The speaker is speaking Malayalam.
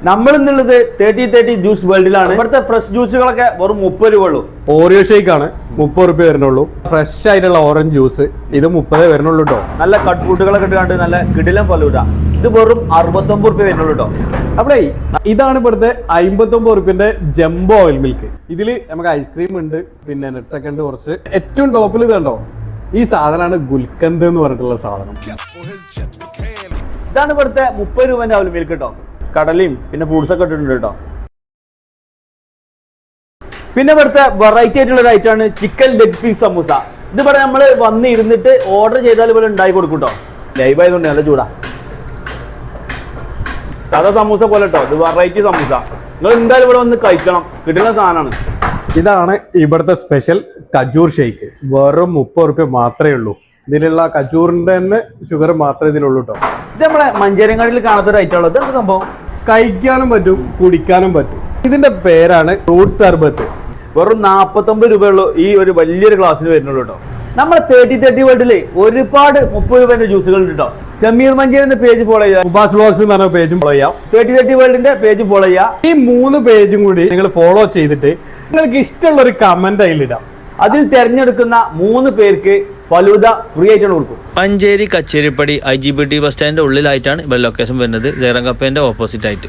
നമ്മൾ ഇന്നുള്ളത് 30 ജ്യൂസ് വേൾഡിലാണ്. ഇവിടുത്തെ ഫ്രഷ് ജ്യൂസുകളൊക്കെ വെറും 30 രൂപ ഉള്ളൂ. ഓറിയോ ഷേക്ക് ആണ് 30 രൂപ വരുന്നുള്ളൂ. ഫ്രഷ് ആയിട്ടുള്ള ഓറഞ്ച് ജ്യൂസ് ഇത് 30 വരുന്നുള്ളൂ കേട്ടോ. നല്ല കട്ട് ഫ്രൂട്ടുകളൊക്കെ ഇട്ടുകൊണ്ട് നല്ല കിടിലൻ ഫലൂദ ഇത് വെറും 69 രൂപ വരുന്നുള്ളൂ കേട്ടോ. അപ്പളേ ഇതാണ് ഇവിടുത്തെ 59 റുപ്യന്റെ ജംബോ ഓയിൽ മിൽക്ക്. ഇതിൽ നമുക്ക് ഐസ്ക്രീം ഉണ്ട്, പിന്നെ നെറ്റ്സ് ഒക്കെ ഉണ്ട് കുറച്ച്. ഏറ്റവും ടോപ്പിൽ ഇത് കണ്ടോ, ഈ സാധനമാണ് ഗുൽക്കന്ത് എന്ന് പറഞ്ഞിട്ടുള്ള സാധനം. ഇതാണ് ഇവിടുത്തെ 30 രൂപന്റെ അവൽ മിൽക്ക് കേട്ടോ. കടലയും പിന്നെ ഫ്രൂട്ട്സ് ഒക്കെ ഇട്ടിട്ടുണ്ട് കേട്ടോ. പിന്നെ ഇവിടുത്തെ വെറൈറ്റി ആയിട്ടുള്ള ഒരു ഐറ്റമാണ് ചിക്കൻ ലെഗ് പീസ് സമൂസ. ഇതിവിടെ നമ്മൾ വന്ന് ഇരുന്നിട്ട് ഓർഡർ ചെയ്താൽ ഇവിടെ ഉണ്ടാക്കി കൊടുക്കും കേട്ടോ. ലൈവ് ആയതുകൊണ്ട് നല്ല ചൂടാ. സാധാ സമൂസ പോലെ കേട്ടോ, ഇത് വെറൈറ്റി സമൂസ. നിങ്ങൾ എന്തായാലും ഇവിടെ വന്ന് കഴിക്കണം, കിട്ടുന്ന സാധനമാണ്. ഇതാണ് ഇവിടുത്തെ സ്പെഷ്യൽ കജൂർ ഷേക്ക്. വെറും 30 റുപ്യ മാത്രമേ ഉള്ളൂ. ഇതിലുള്ള കജൂറിന്റെ തന്നെ ഷുഗർ മാത്രമേ ഇതിലുള്ളൂ കേട്ടോ. ഇത് നമ്മളെ മഞ്ചേരങ്ങാടിയിൽ കാണാത്ത ഒരു ഐറ്റം ഉള്ളത്. എന്ത് സംഭവം? കഴിക്കാനും പറ്റും, കുടിക്കാനും പറ്റും. ഇതിന്റെ പേരാണ് ഫ്രൂട്ട് സർബത്ത്. വെറും 49 രൂപയുള്ളൂ ഈ ഒരു വലിയൊരു ഗ്ലാസ്സിന് വരുന്നുള്ളൂ കേട്ടോ. നമ്മൾ 30 വേൾഡില് ഒരുപാട് 30 രൂപന്റെ ജ്യൂസുകൾ ഉണ്ട് കേട്ടോ. സമീർ മഞ്ചേരി പേജ് ഫോളോ ചെയ്യാം, ഉപാസ് വ്ലോഗ്സ് എന്ന് പറഞ്ഞ പേജും ഫോളോ ചെയ്യാം, 30 വേൾഡിന്റെ പേജ് ഫോളോ ചെയ്യാം. ഈ 3 പേജും കൂടി നിങ്ങൾ ഫോളോ ചെയ്തിട്ട് നിങ്ങൾക്ക് ഇഷ്ടമുള്ള ഒരു കമന്റ് അതിലിടാം. അതിൽ തെരഞ്ഞെടുക്കുന്ന 3 പേർക്ക് ഫലൂദ ഫ്രീ ആയിട്ടാണ് കൊടുക്കും. മഞ്ചേരി കച്ചേരിപ്പടി IGBT ബസ് സ്റ്റാൻഡിന്റെ ഉള്ളിലായിട്ടാണ് ഇവിടെ ലൊക്കേഷൻ വരുന്നത്. ജയറാം കപ്പേന്റെ ഓപ്പോസിറ്റ് ആയിട്ട്.